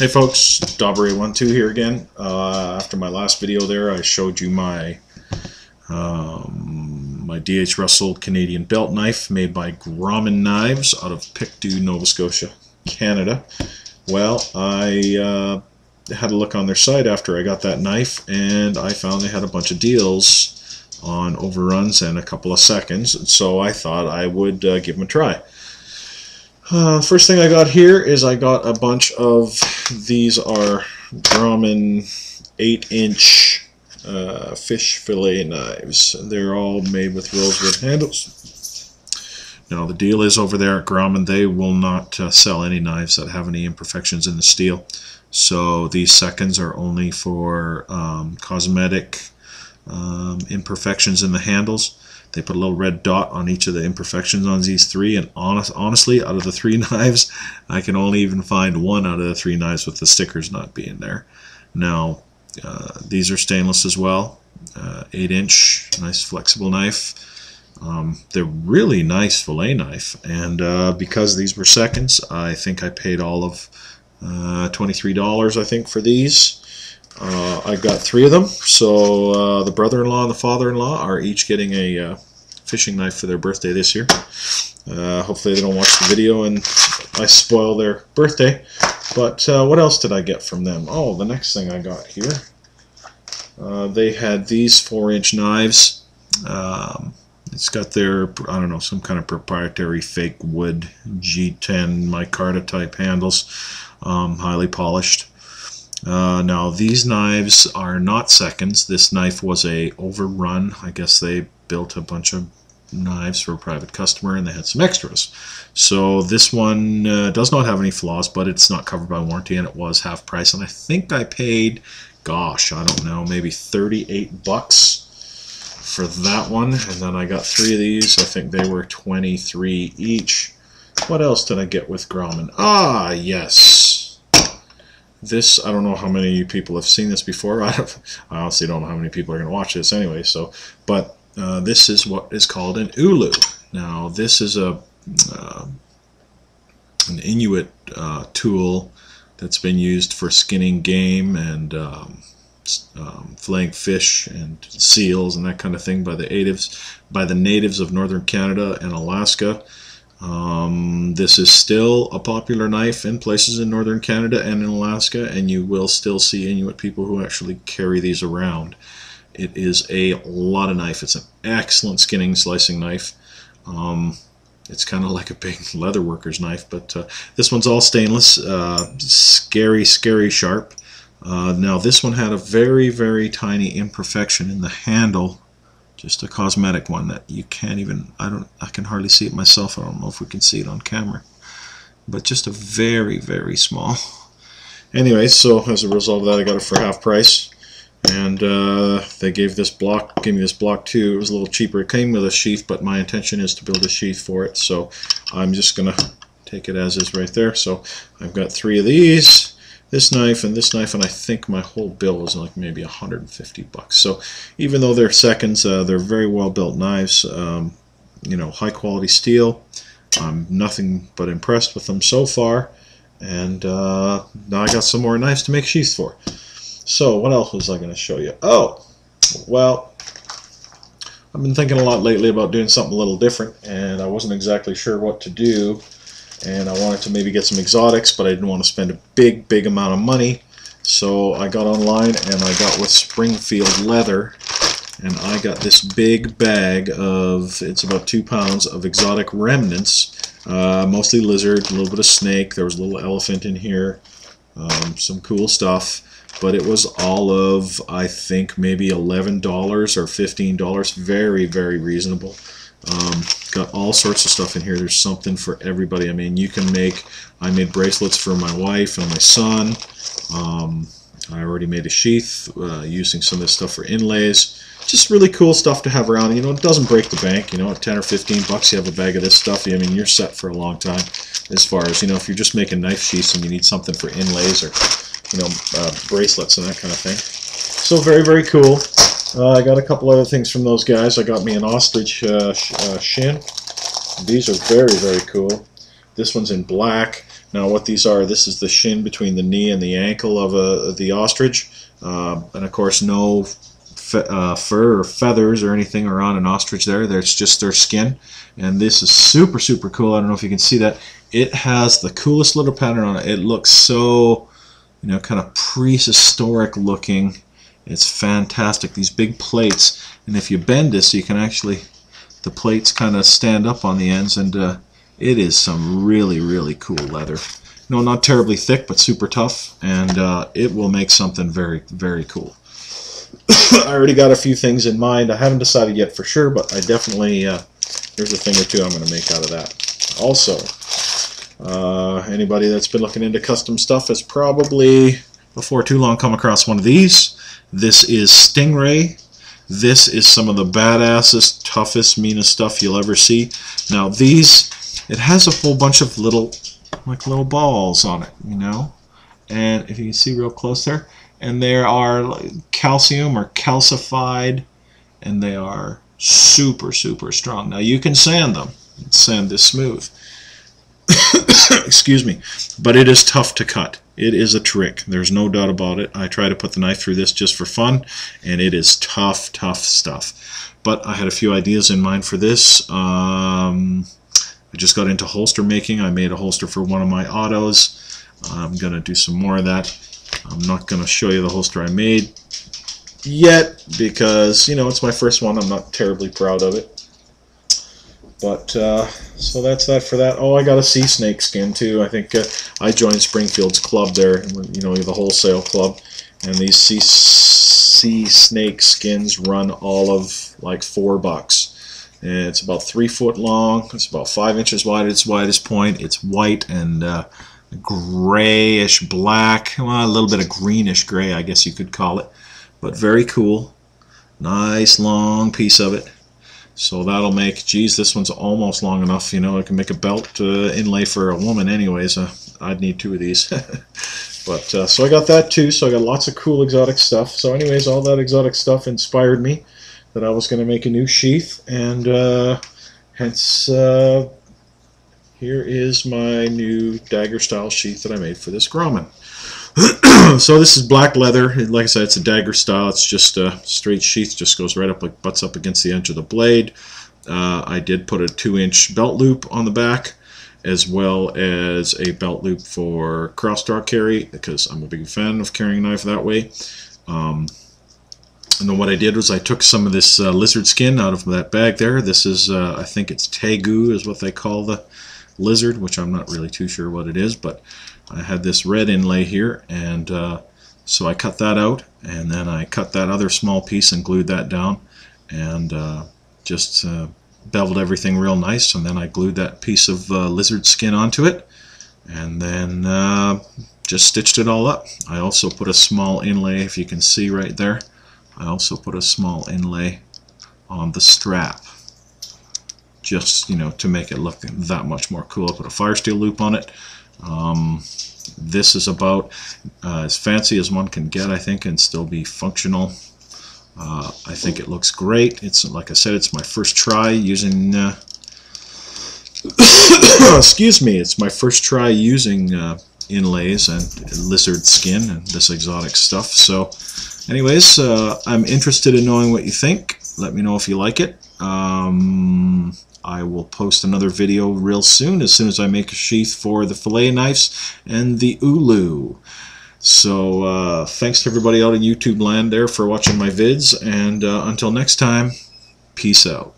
Hey folks, Dauber812 here again. After my last video there, I showed you my my D.H. Russell Canadian belt knife made by Grommen Knives out of Pictou, Nova Scotia, Canada. Well, I had a look on their site after I got that knife, and I found they had a bunch of deals on overruns and a couple of seconds, and so I thought I would give them a try. First thing I got here is I got a bunch of, these are Grommen 8-inch fish fillet knives. They're all made with rosewood handles. Now the deal is, over there at Grommen, they will not sell any knives that have any imperfections in the steel. So these seconds are only for cosmetic imperfections in the handles. They put a little red dot on each of the imperfections on these three, and honestly, out of the three knives, I can only even find one out of the three knives with the stickers not being there. Now, these are stainless as well, 8-inch, nice flexible knife. They're really nice fillet knife, and because these were seconds, I think I paid all of $23, I think, for these. I got three of them, so the brother-in-law and the father-in-law are each getting a fishing knife for their birthday this year. Hopefully they don't watch the video and I spoil their birthday. But what else did I get from them? Oh, the next thing I got here, they had these 4-inch knives. It's got their, I don't know, some kind of proprietary fake wood G10 micarta type handles, highly polished. Now these knives are not seconds. This knife was a overrun. I guess they built a bunch of knives for a private customer and they had some extras. So this one does not have any flaws, but it's not covered by warranty, and it was half price, and I think I paid, gosh, I don't know, maybe 38 bucks for that one. And then I got three of these. I think they were 23 each. What else did I get with Grommen? Ah, yes. This, I don't know how many of you people have seen this before. I honestly don't know how many people are going to watch this anyway. So, but this is what is called an ulu. Now, this is an Inuit tool that's been used for skinning game and filleting fish and seals and that kind of thing by the natives of northern Canada and Alaska. This is still a popular knife in places in northern Canada and in Alaska, and you will still see Inuit people who actually carry these around. It is a lot of knife. It's an excellent skinning, slicing knife. It's kind of like a big leather worker's knife, but this one's all stainless, scary sharp. Now this one had a very tiny imperfection in the handle. Just a cosmetic one that you can't even, I can hardly see it myself. I don't know if we can see it on camera, but just a very small. Anyway, so as a result of that, I got it for half price, and they gave me this block too. It was a little cheaper. It came with a sheath, but my intention is to build a sheath for it, so I'm just gonna take it as is right there. So I've got three of these. This knife, and I think my whole bill was like maybe 150 bucks. So even though they're seconds, they're very well built knives. You know, high quality steel. I'm nothing but impressed with them so far, and now I got some more knives to make sheaths for. So what else was I going to show you? Oh, well, I've been thinking a lot lately about doing something a little different, and I wasn't exactly sure what to do. And I wanted to maybe get some exotics, but I didn't want to spend a big amount of money. So I got online and I got with Springfield Leather, and I got this big bag of, it's about 2 pounds of exotic remnants, mostly lizard, a little bit of snake. There was a little elephant in here, some cool stuff. But it was all of, I think, maybe $11 or $15. Very reasonable. Got all sorts of stuff in here. There's something for everybody. I mean, you can make, I made bracelets for my wife and my son. I already made a sheath using some of this stuff for inlays. Just really cool stuff to have around. You know, it doesn't break the bank. You know, at 10 or 15 bucks, you have a bag of this stuff. I mean, you're set for a long time. As far as, you know, if you're just making knife sheaths and you need something for inlays or, you know, bracelets and that kind of thing. So very cool. I got a couple other things from those guys. I got me an ostrich shin. These are very cool. This one's in black. Now what these are, this is the shin between the knee and the ankle of the ostrich, and of course no fur or feathers or anything are on an ostrich there. There's just their skin, and this is super cool. I don't know if you can see that. It has the coolest little pattern on it. It looks so, you know, kind of prehistoric looking. It's fantastic. These big plates, and if you bend this, you can actually, the plates kind of stand up on the ends, and it is some really cool leather. No, not terribly thick, but super tough, and it will make something very cool. I already got a few things in mind. I haven't decided yet for sure, but I definitely, there's a thing or two I'm going to make out of that. Also, anybody that's been looking into custom stuff has probably, before too long, come across one of these. This is Stingray. This is some of the badassest, toughest, meanest stuff you'll ever see. Now these, it has a whole bunch of little, like little balls on it, you know, and if you can see real close there, and they are calcium or calcified, and they are super strong. Now you can sand them, sand this smooth. Excuse me, but it is tough to cut. It is a trick. There's no doubt about it. I try to put the knife through this just for fun, and it is tough stuff. But I had a few ideas in mind for this. I just got into holster making. I made a holster for one of my autos. I'm going to do some more of that. I'm not going to show you the holster I made yet because, you know, it's my first one. I'm not terribly proud of it. But, so that's that for that. Oh, I got a sea snake skin too. I think I joined Springfield's club there, you know, the wholesale club. And these sea snake skins run all of like $4. And it's about 3 foot long. It's about 5 inches wide at its widest point. It's white and grayish black. Well, a little bit of greenish gray, I guess you could call it. But very cool. Nice long piece of it. So that'll make, geez, this one's almost long enough, you know, I can make a belt inlay for a woman anyways. I'd need 2 of these. But, so I got that too, so I got lots of cool exotic stuff. So anyways, all that exotic stuff inspired me that I was going to make a new sheath, and hence here is my new dagger style sheath that I made for this Grumman. So this is black leather. Like I said, it's a dagger style. It's just a straight sheath, just goes right up, like butts up against the edge of the blade. I did put a 2-inch belt loop on the back, as well as a belt loop for cross-draw carry, because I'm a big fan of carrying a knife that way. And then what I did was I took some of this lizard skin out of that bag there. This is, I think it's tegu is what they call the lizard, which I'm not really too sure what it is, but I had this red inlay here, and so I cut that out, and then I cut that other small piece and glued that down, and just beveled everything real nice, and then I glued that piece of lizard skin onto it, and then just stitched it all up. I also put a small inlay, if you can see right there, I also put a small inlay on the strap, just, you know, to make it look that much more cool. I put a fire steel loop on it. This is about as fancy as one can get, I think, and still be functional. I think it looks great. It's, like I said, it's my first try using excuse me, it's my first try using inlays and lizard skin and this exotic stuff. So anyways, I'm interested in knowing what you think. Let me know if you like it. I will post another video real soon as I make a sheath for the fillet knives and the ulu. So thanks to everybody out in YouTube land there for watching my vids, and until next time, peace out.